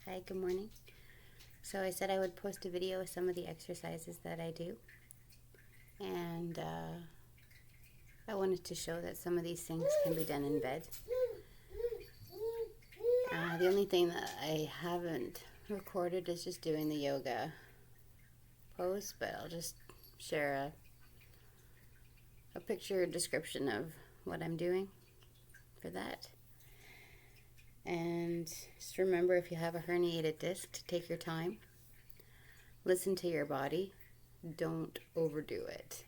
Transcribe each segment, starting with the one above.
Hi, good morning. So I said I would post a video of some of the exercises that I do, and I wanted to show that some of these things can be done in bed. The only thing that I haven't recorded is just doing the yoga pose, but I'll just share a picture description of what I'm doing for that. And just remember, if you have a herniated disc, to take your time. Listen to your body. Don't overdo it.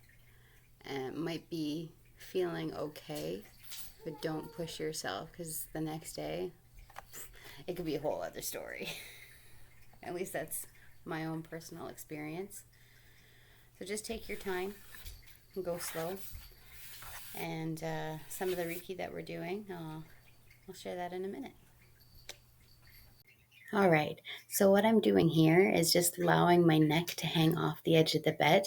It might be feeling okay, but don't push yourself, because the next day it could be a whole other story. At least that's my own personal experience. So just take your time and go slow. And some of the Reiki that we're doing, I'll share that in a minute. All right, so what I'm doing here is just allowing my neck to hang off the edge of the bed.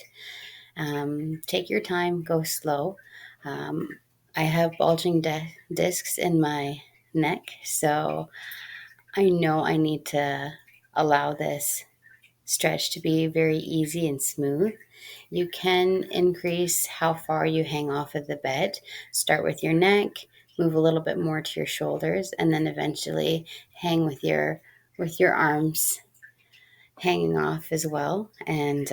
Take your time, go slow. I have bulging discs in my neck, so I know I need to allow this stretch to be very easy and smooth. You can increase how far you hang off of the bed. Start with your neck, move a little bit more to your shoulders, and then eventually hang with your arms hanging off as well. And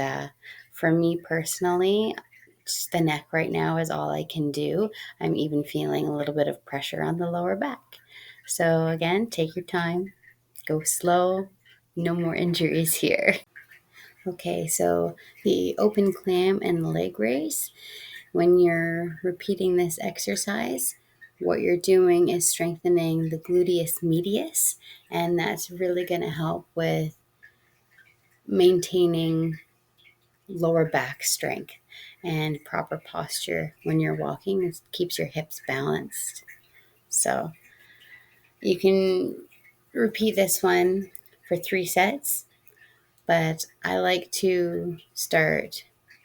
for me personally, just the neck right now is all I can do. I'm even feeling a little bit of pressure on the lower back. So again, take your time, go slow, no more injuries here. Okay, so the open clam and the leg raise, when you're repeating this exercise, what you're doing is strengthening the gluteus medius, and that's really going to help with maintaining lower back strength and proper posture when you're walking. It keeps your hips balanced. So you can repeat this one for 3 sets, but I like to start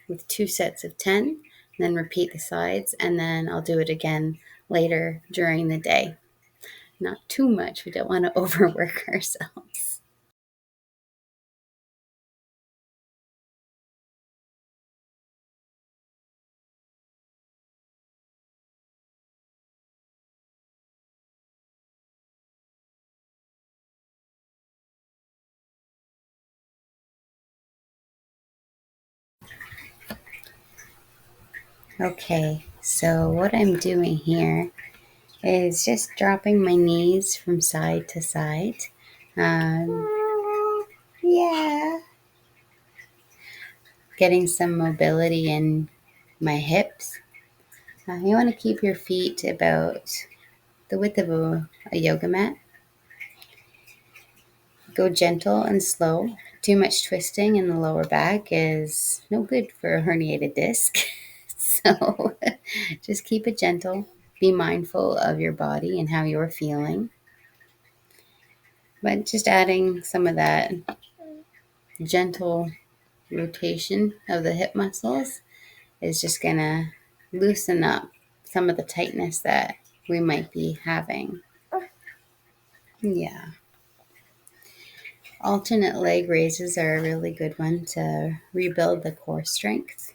with 2 sets of 10, and then repeat the sides, and then I'll do it again later during the day. Not too much. We don't want to overwork ourselves. Okay, so what I'm doing here is just dropping my knees from side to side. Um, yeah, getting some mobility in my hips. You want to keep your feet about the width of a yoga mat. Go gentle and slow. Too much twisting in the lower back is no good for a herniated disc. So just keep it gentle. Be mindful of your body and how you're feeling. But just adding some of that gentle rotation of the hip muscles is just going to loosen up some of the tightness that we might be having. Yeah. Alternate leg raises are a really good one to rebuild the core strength.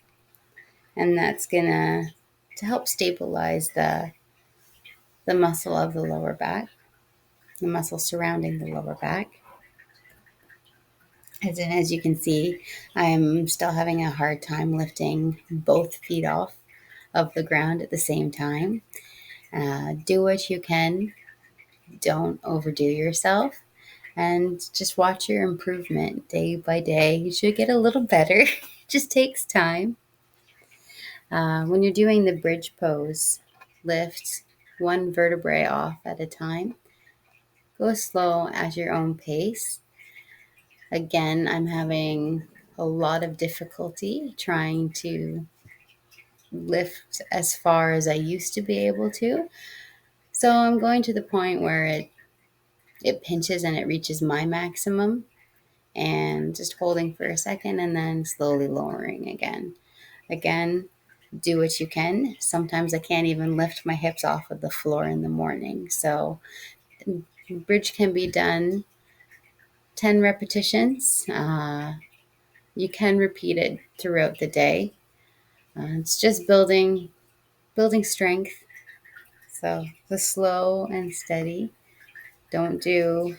And that's going to help stabilize the muscle of the lower back, the muscle surrounding the lower back. As you can see, I'm still having a hard time lifting both feet off of the ground at the same time. Do what you can. Don't overdo yourself. And just watch your improvement day by day. You should get a little better. It just takes time. When you're doing the bridge pose, lift one vertebrae off at a time. Go slow at your own pace. Again, I'm having a lot of difficulty trying to lift as far as I used to be able to. So I'm going to the point where it pinches and it reaches my maximum, and just holding for a second and then slowly lowering again. Again, do what you can. Sometimes I can't even lift my hips off of the floor in the morning. So bridge can be done 10 repetitions. You can repeat it throughout the day. It's just building strength. So the slow and steady. Don't do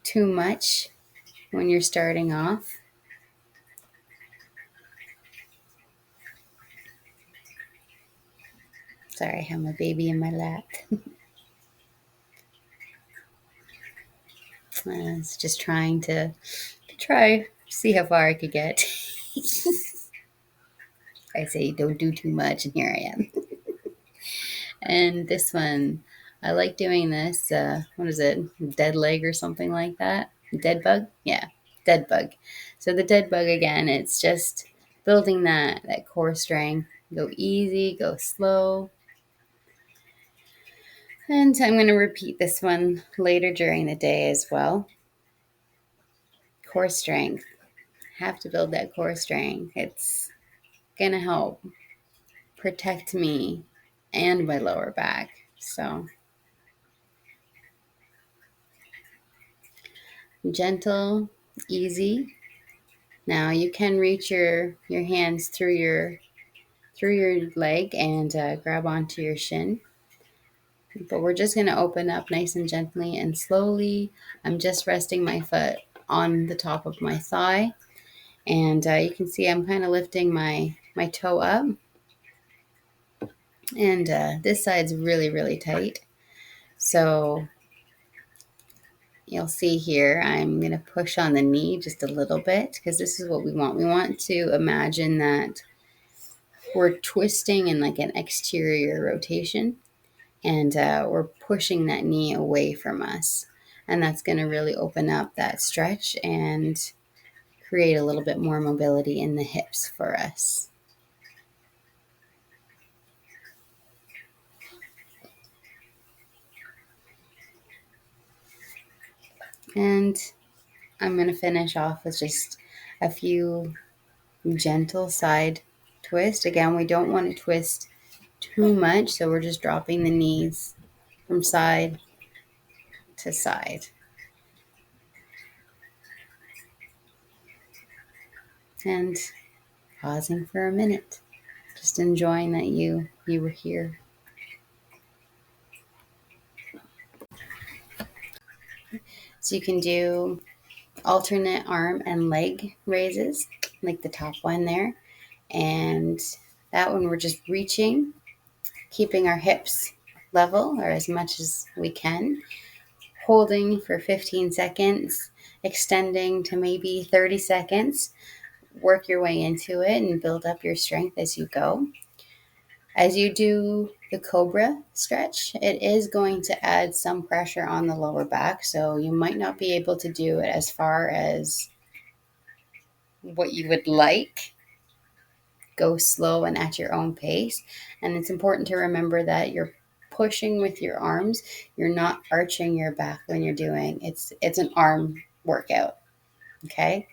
too much when you're starting off. Sorry, I have my baby in my lap. I was just trying to see how far I could get. I say don't do too much, and here I am. And this one, I like doing this. What is it? Dead leg or something like that? Dead bug? Yeah, dead bug. So the dead bug again, it's just building that core strength. Go easy, go slow. And I'm going to repeat this one later during the day as well. Core strength. Have to build that core strength. It's going to help protect me and my lower back. So gentle, easy. Now you can reach your hands through your leg and grab onto your shin. But we're just going to open up nice and gently and slowly. I'm just resting my foot on the top of my thigh. And you can see I'm kind of lifting my toe up. And this side's really, really tight. So you'll see here, I'm going to push on the knee just a little bit because this is what we want. We want to imagine that we're twisting in like an exterior rotation, and we're pushing that knee away from us. And that's going to really open up that stretch and create a little bit more mobility in the hips for us. And I'm going to finish off with just a few gentle side twists. Again, we don't want to twist too much, so we're just dropping the knees from side to side. And pausing for a minute, just enjoying that you were here. So you can do alternate arm and leg raises, like the top one there. And that one we're just reaching, keeping our hips level or as much as we can, holding for 15 seconds, extending to maybe 30 seconds. Work your way into it and build up your strength as you go. As you do the cobra stretch, it is going to add some pressure on the lower back, so you might not be able to do it as far as what you would like. Go slow and at your own pace. And it's important to remember that you're pushing with your arms. You're not arching your back when you're doing it's an arm workout. Okay.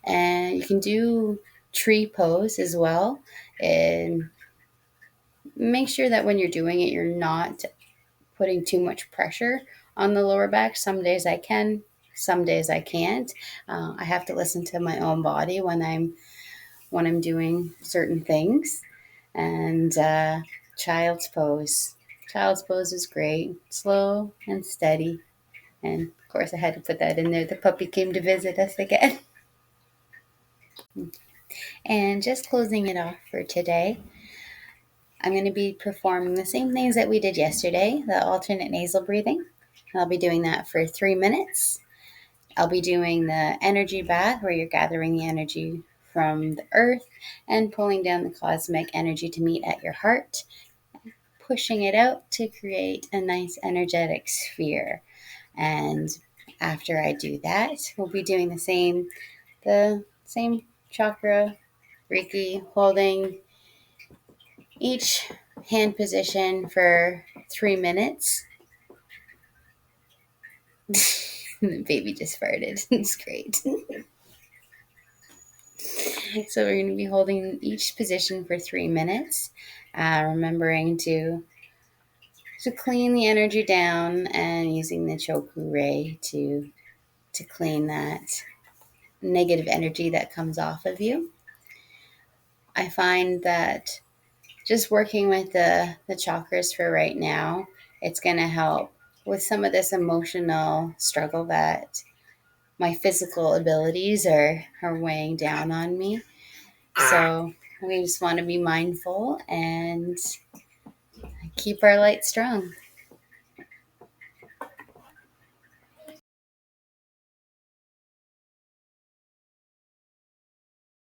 And you can do tree pose as well. And make sure that when you're doing it, you're not putting too much pressure on the lower back. Some days I can, some days I can't. I have to listen to my own body when I'm doing certain things. And child's pose. Child's pose is great, slow and steady. And of course, I had to put that in there. The puppy came to visit us again. And just closing it off for today, I'm going to be performing the same things that we did yesterday, the alternate nasal breathing. I'll be doing that for 3 minutes. I'll be doing the energy bath where you're gathering the energy from the earth and pulling down the cosmic energy to meet at your heart, pushing it out to create a nice energetic sphere. And after I do that, we'll be doing the same chakra Reiki, holding each hand position for 3 minutes. The baby just farted. It's great. So we're going to be holding each position for 3 minutes, remembering to clean the energy down and using the Choku Ray to to clean that negative energy that comes off of you. I find that just working with the chakras for right now, it's going to help with some of this emotional struggle that my physical abilities are weighing down on me. So we just want to be mindful and keep our light strong.